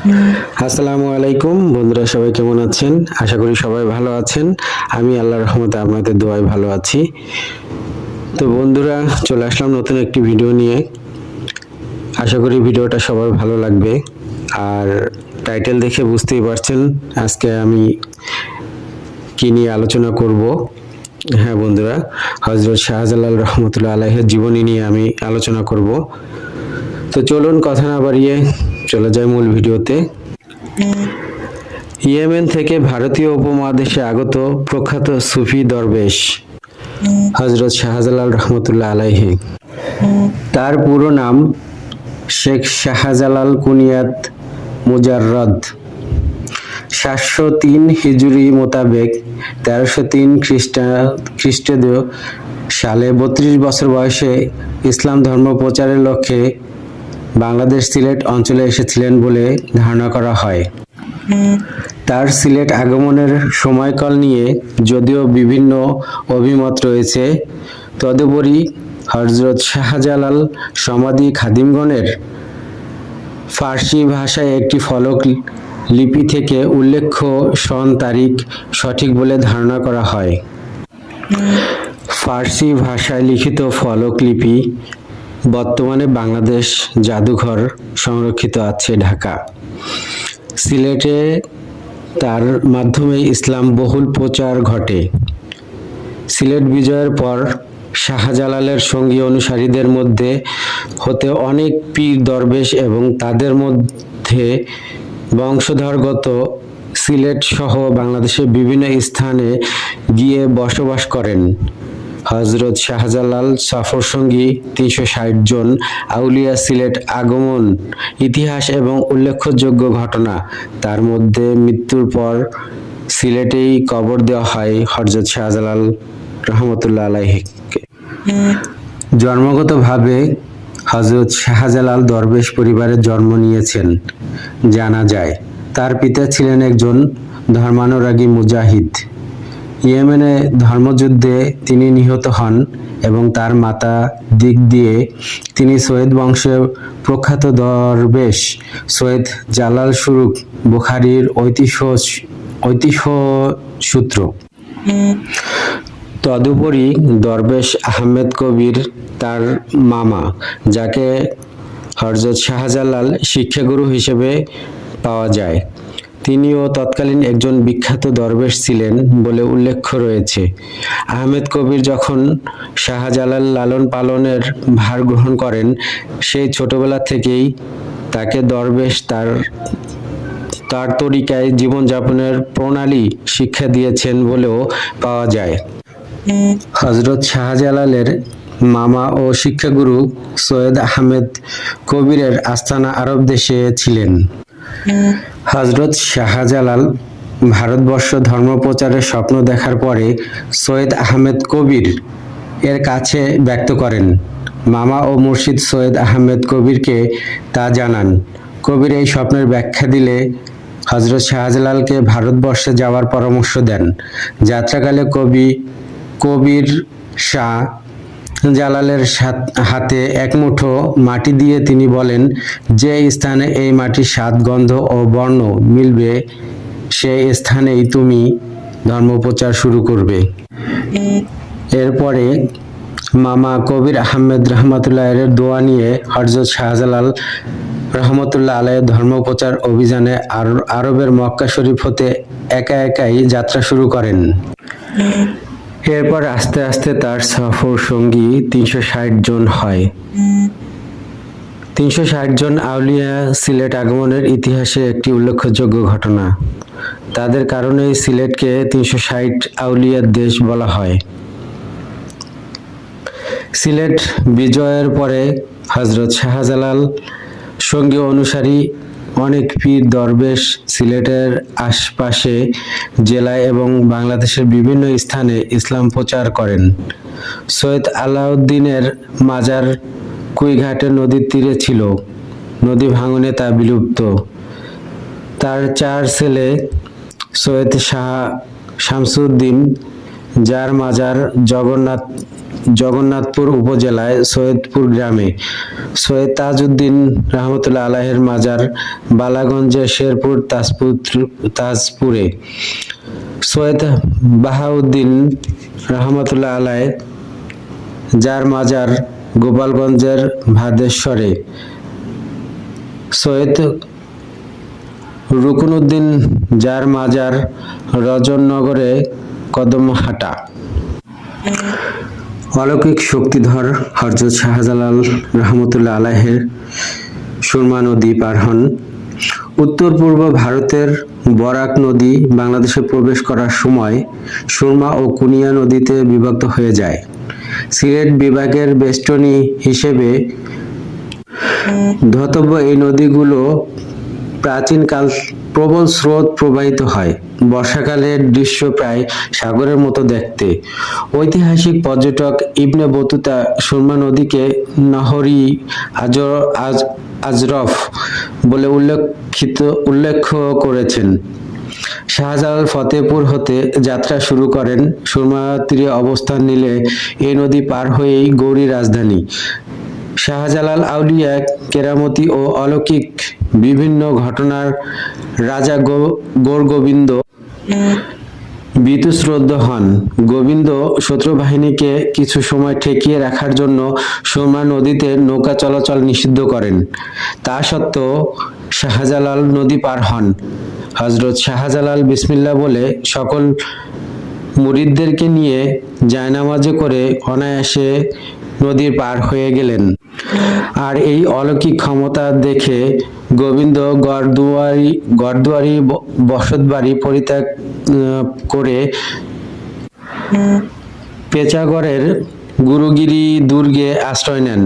আসসালামু আলাইকুম বন্ধুরা, সবাই কেমন আছেন? আশা করি সবাই ভালো আছেন। আমি আল্লাহর রহমতে আপনাদের দোয়ায় ভালো আছি। তো বন্ধুরা, চলে আসলাম নতুন একটি ভিডিও নিয়ে। আশা করি ভিডিওটা সবার ভালো লাগবে। আর টাইটেল দেখে বুঝতেই পারছেন আজকে আমি কি নিয়ে আলোচনা করব। হ্যাঁ বন্ধুরা, হযরত শাহজালাল রহমতুল্লাহ আলাইহির জীবনী নিয়ে আমি আলোচনা করব। তো চলুন কথা না বাড়িয়ে চলে যাই মূল ভিডিওতে। ইয়েমেন থেকে ভারতীয় উপমহাদেশে আগত প্রখ্যাত সুফি দরবেশ হযরত শাহজালাল রহমতুল্লাহ আলাইহি। তার পুরো নাম শেখ শাহজালাল কুনিয়াত মুজাররদ। 703 হিজরি মোতাবেক 1303 খ্রিস্টাব্দ সালে 32 বছর বয়সে ইসলাম ধর্ম প্রচারের লক্ষ্যে বাংলাদেশ সিলেট অঞ্চলে এসেছিলেন বলে ধারণা করা হয়। তার সিলেট আগমনের সময়কাল নিয়ে যদিও বিভিন্ন অভিমত রয়েছে, তদুপরি হযরত শাহজালাল সমাধি খাদিমগণের ফার্সি ভাষায় একটি ফলক লিপি থেকে উল্লেখ্য সন তারিখ সঠিক বলে ধারণা করা হয়। ফার্সি ভাষায় লিখিত ফলক লিপি বর্তমানে বাংলাদেশ জাদুঘর সংরক্ষিত আছে ঢাকা। সিলেটে তার মাধ্যমে ইসলাম বহুল প্রচার ঘটে। সিলেট বিজয়ের পর শাহজালালের সঙ্গী অনুসারীদের মধ্যে হতে অনেক পীর দরবেশ এবং তাদের মধ্যে বংশধরগত সিলেট সহ বাংলাদেশের বিভিন্ন স্থানে গিয়ে বসবাস করেন। হযরত শাহজালাল সফরসঙ্গী 360 জন আউলিয়া সিলেট আগমন ইতিহাস এবং উল্লেখযোগ্য ঘটনা। তার মধ্যে মৃত্যুর পর সিলেটেই কবর দেওয়া হয় হযরত শাহজালাল রহমতুল্লাহ আলাইহিকে। জন্মগতভাবে হযরত শাহজালাল দরবেশ পরিবারে জন্ম নিয়েছেন জানা যায়। তার পিতা ছিলেন একজন ধর্মানুরাগী মুজাহিদ। ইয়েমেনে ধর্মযুদ্ধে তিনি নিহত হন এবং তার মাতা দিক দিয়ে তিনি সৈয়দ বংশের প্রখ্যাত দরবেশ সৈয়দ জালাল সুরুক বুখারীর ঐতিহ্য সূত্র। তদুপরি দরবেশ আহমেদ কবির তার মামা, যাকে হযরত শাহজালাল শিক্ষাগুরু হিসেবে পাওয়া যায়। তিনিও তৎকালীন একজন বিখ্যাত দরবেশ ছিলেন বলে উল্লেখ রয়েছে। আহমেদ কবির যখন শাহজালাল লালন পালনের ভার গ্রহণ করেন, সেই ছোটবেলা থেকেই তাকে দরবেশ তার তরিকায় জীবনযাপনের প্রণালী শিক্ষা দিয়েছেন বলেও পাওয়া যায়। হযরত শাহজালালের মামা ও শিক্ষাগুরু সৈয়দ আহমেদ কবিরের আস্তানা আরব দেশে ছিলেন। হযরত শাহজালাল ভারতবর্ষ ধর্মপ্রচারের স্বপ্ন দেখার পরে সৈয়দ আহমেদ কবির এর কাছে ব্যক্ত করেন। মামা ও মুর্শিদ সৈয়দ আহমেদ কবিরকে তা জানান। কবির এই স্বপ্নের ব্যাখ্যা দিলে হযরত শাহজালালকে ভারতবর্ষে যাওয়ার পরামর্শ দেন। যাত্রাকালে কবির শাহ জালালের হাতে এক মুঠো মাটি দিয়ে তিনি বলেন, যে স্থানে এই মাটির স্বাদ, গন্ধ ও বর্ণ মিলবে সেই স্থানেই তুমি ধর্মপ্রচার শুরু করবে। এরপরে মামা কবির আহমেদ রহমতুল্লাহ এর দোয়া নিয়ে হযরত শাহজালাল রহমতুল্লাহ আলাইহির ধর্মপ্রচার অভিযানে আরবের মক্কা শরীফ হতে একাই যাত্রা শুরু করেন। এরপর আস্তে আস্তে তার সফর সঙ্গী 360 জন হয়। 360 জন আউলিয়া সিলেট আগমনের ইতিহাসে একটি উল্লেখযোগ্য ঘটনা। তাদের কারণেই সিলেটকে 360 আউলিয়ার দেশ বলা হয়। সিলেট বিজয়ের পরে হযরত শাহজালাল সঙ্গী অনুসারী অনেক পীর দরবেশ সিলেটের আশপাশে জেলায় এবং বাংলাদেশের বিভিন্ন স্থানে ইসলাম প্রচার করেন। সৈয়দ আলাউদ্দিনের মাজার কুইঘাটের নদীর তীরে ছিল। নদী ভাঙনে তা বিলুপ্ত। তার 4 ছেলে সৈয়দ শাহ শামসুদ্দিন, যার মাজার জগন্নাথ জগন্নাথপুর উপজেলায় সৈয়দপুর গ্রামে সৈয়দ তাজউদ্দিন রহমতুল্লাহ আলাইহির মাজার, বালাগঞ্জের শেরপুর তাজপুরে সৈয়দ বাহাউদ্দিন রহমতুল্লাহ আলাইহ, যার মাজার গোপালগঞ্জের ভাদেশ্বরে সৈয়দ রুকনউদ্দিন, যার মাজার রজননগরে কদমহাটা। অলৌকিক শক্তিধর হযরত শাহজালাল রহমতুল্লাহ আলাইহের সুরমা নদী পার হন। উত্তর পূর্ব ভারতের বরাক নদী বাংলাদেশে প্রবেশ করার সময় সুরমা ও কুনিয়া নদীতে বিভক্ত হয়ে যায়। সিলেট বিভাগের বেষ্টনী হিসেবে ধর্তব্য এই নদীগুলো প্রাচীনকাল প্রবল স্রোত প্রবাহিত হয়। বর্ষাকালের দৃশ্য প্রায় সাগরের মতো দেখতে। ঐতিহাসিক পর্যটক ইবনে বতুতা সুরমা নদীকে নহরি আজরফ বলে উল্লেখ করেছেন। শাহজালাল ফতেপুর হতে যাত্রা শুরু করেন। সুরমা তীরে অবস্থান নিলে এই নদী পার হয়েই গৌরী রাজধানী। শাহজালাল আউলিয়া, কেরামতি ও অলৌকিক বিভিন্ন ঘটনার রাজা গৌরগোবিন্দ বীতশ্রদ্ধ হন। গোবিন্দ শত্রুবাহিনীকে কিছু সময় ঠেকিয়ে রাখার জন্য সুরমা নদীতে নৌকা চলাচল নিষিদ্ধ করেন। তা সত্ত্বেও শাহজালাল নদী পার হন। হযরত শাহজালাল বিসমিল্লাহ বলে সকল মুরিদদেরকে নিয়ে জায়নামাজে করে অনায়াসে নদীর পার হয়ে গেলেন। আর এই অলৌকিক ক্ষমতা দেখে গোবিন্দ গড়দুয়ারি বসতবাড়ি পরিত্যাগ করে পেঁচাগড়ের গুরুগিরি দুর্গে আশ্রয় নেন।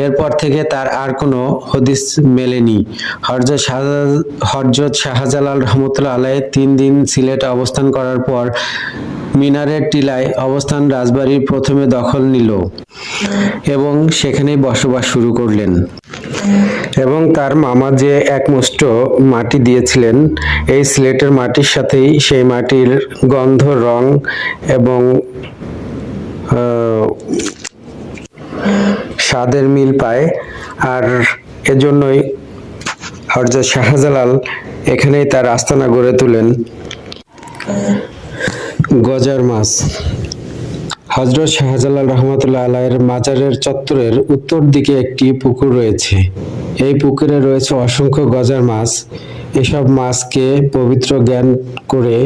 এরপর থেকে তার আর কোনো হদিস মেলেনি। হযরত শাহজালাল রহমতুল্লাহ আলাইহ 3 দিন সিলেটে অবস্থান করার পর মিনারের টিলায় অবস্থান রাজবাড়ির প্রথমে দখল নিল এবং সেখানেই বসবাস শুরু করলেন। এবং তার মামা যে একমুষ্ট মাটি দিয়েছিলেন, এই সিলেটের মাটির সাথেই সেই মাটির গন্ধ, রং এবং স্বাদের মিল পায়। আর এজন্যই হযরত শাহজালাল এখানেই তার আস্তানা গড়ে তোলেন। গজার মাছ। হযরত শাহজালাল রহমতুল্লাহ আলাইহির মাজারের চত্বরের উত্তর দিকে একটি পুকুর রয়েছে। এই পুকুরে রয়েছে অসংখ্য গজার মাছ। এসব মাছকে পবিত্র জ্ঞান করে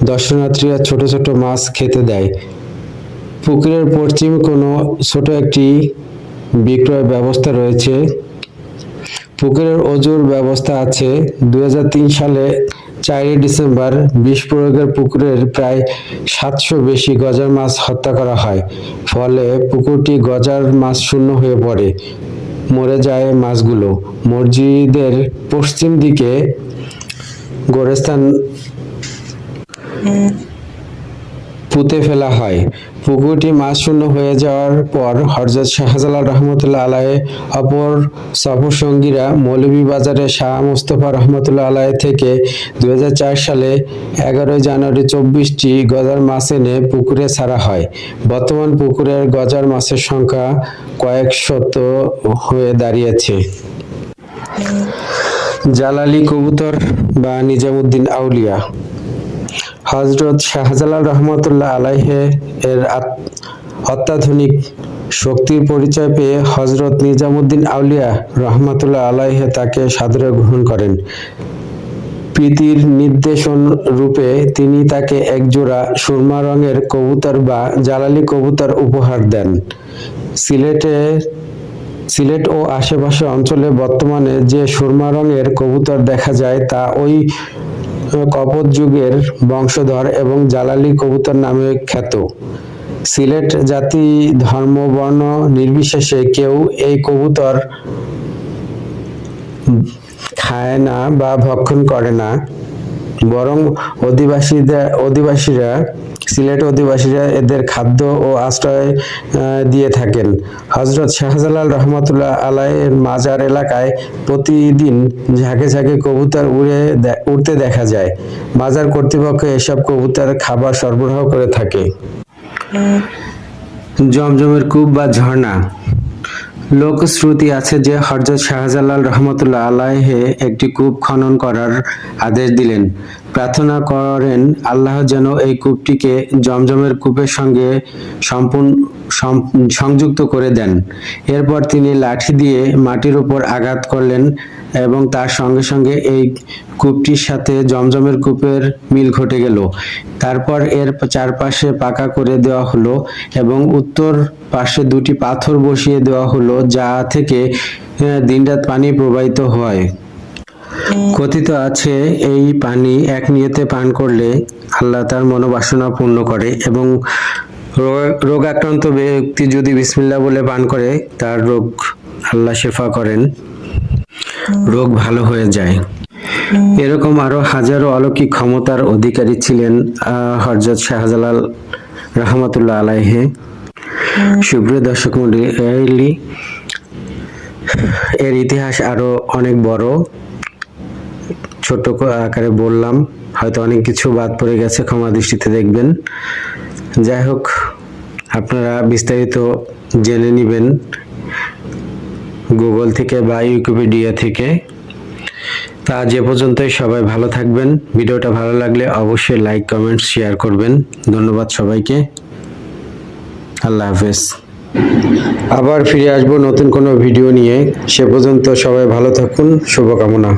দর্শনার্থীরা ছোট ছোট মাছ খেতে দেয়। পুকুরের পশ্চিমে কোনো ছোট একটি বিক্রয় ব্যবস্থা রয়েছে। পুকুরের অজুর ব্যবস্থা আছে। 2003 সালে 4 ডিসেম্বর বিষ প্রয়োগের পুকুরের প্রায় 700 বেশি গজার মাছ হত্যা করা হয়। ফলে পুকুরটি গজার মাছ শূন্য হয়ে পড়ে, মরে যায় মাছগুলো। মসজিদের পশ্চিম দিকে গোরস্থান পুঁতে ফেলা হয়। পুকুরটি মাছ শূন্য হয়ে যাওয়ার পর হযরত শাহজালাল রহমতুল্লাহ আলাইহ অপর সফর সঙ্গীরা মৌলভীবাজারের শাহ মোস্তফা রহমতুল্লাহ আলাইহ থেকে 2004 সালে 11 জানুয়ারি 24টি গজার মাছ এনে পুকুরে ছাড়া হয়। বর্তমান পুকুরের গজার মাছের সংখ্যা কয়েকশত হয়ে দাঁড়িয়েছে। জালালি কবুতর বা নিজামুদ্দিন আউলিয়া। হযরত শাহজালাল রহমতুল্লাহ আলাইহ এর অত্যাধুনিক শক্তির পরিচয় পেয়ে হযরত নিজামুদ্দিন আউলিয়া রহমতুল্লাহ আলাইহ তাকে সাদরে গ্রহণ করেন। প্রীতির নিদর্শন রূপে তিনি তাকে একজোড়া সুরমা রঙের কবুতর বা জালালি কবুতর উপহার দেন। সিলেট ও আশেপাশের অঞ্চলে বর্তমানে যে সুরমা রঙের কবুতর দেখা যায় তা ওই কপোত যুগের বংশধর এবং জালালি কবুতর নামে খ্যাত। সিলেট জাতি, ধর্ম, বর্ণ নির্বিশেষে কেউ এই কবুতর খায় না বা ভক্ষণ করে না, বরং সিলেট অধিবাসীরা এদের খাদ্য ও আশ্রয় দিয়ে থাকেন। হযরত শাহজালাল রহমতুল্লাহ আলাইহির মাজার এলাকায় প্রতিদিন ঝাঁকে ঝাঁকে কবুতর উড়তে দেখা যায়। মাজার কর্তৃপক্ষ এসব কবুতর খাবার সরবরাহ করে থাকে। জমজমের কূপ বা ঝর্ণা। লোকশ্রুতি আছে যে হযরত শাহজালাল রহমতুল্লাহ আলাইহি একটি কূপ খনন করার আদেশ দিলেন। প্রার্থনা করেন আল্লাহ যেন এই কূপটিকে জমজমের কূপের সঙ্গে সংযুক্ত করে দেন। এরপর তিনি লাঠি দিয়ে মাটির উপর আঘাত করলেন এবং তার সঙ্গে সঙ্গে এই কূপটির সাথে জমজমের কূপের মিল ঘটে গেল। তারপর এর চারপাশে পাকা করে দেওয়া হলো এবং উত্তর পাশে দুটি পাথর বসিয়ে দেওয়া হলো, যা থেকে দিনরাত পানি প্রবাহিত হয়। কথিত আছে এই পানি এক নিয়তে পান করলে আল্লাহ তার মনোবাসনা পূর্ণ করে এবং রোগাক্রান্ত ব্যক্তি যদি বিসমিল্লাহ বলে পান করে তার রোগ আল্লাহ শেফা করেন, রোগ ভালো হয়ে যায়। এরকম আরো হাজারো অলৌকিক ক্ষমতার অধিকারী ছিলেন হযরত শাহজালাল রহমতুল্লাহ আলাইহি। সুপ্রিয় দর্শক মণ্ডলী, এর ইতিহাস আরো অনেক বড়, ছোট আকারে বললাম, হয়তো অনেক কিছু বাদ পড়ে গেছে, ক্ষমা দৃষ্টিতে দেখবেন। যাই হোক, আপনারা বিস্তারিত জেনে নেবেন গুগল থেকে বা উইকিপিডিয়া থেকে। তা আজ এ পর্যন্তই। সবাই ভালো থাকবেন। ভিডিওটা ভালো লাগলে অবশ্যই লাইক, কমেন্ট, শেয়ার করবেন। ধন্যবাদ সবাইকে। আল্লাহ হাফেজ। আবার ফিরে আসবো নতুন কোনো ভিডিও নিয়ে। সে পর্যন্ত সবাই ভালো থাকুন। শুভকামনা।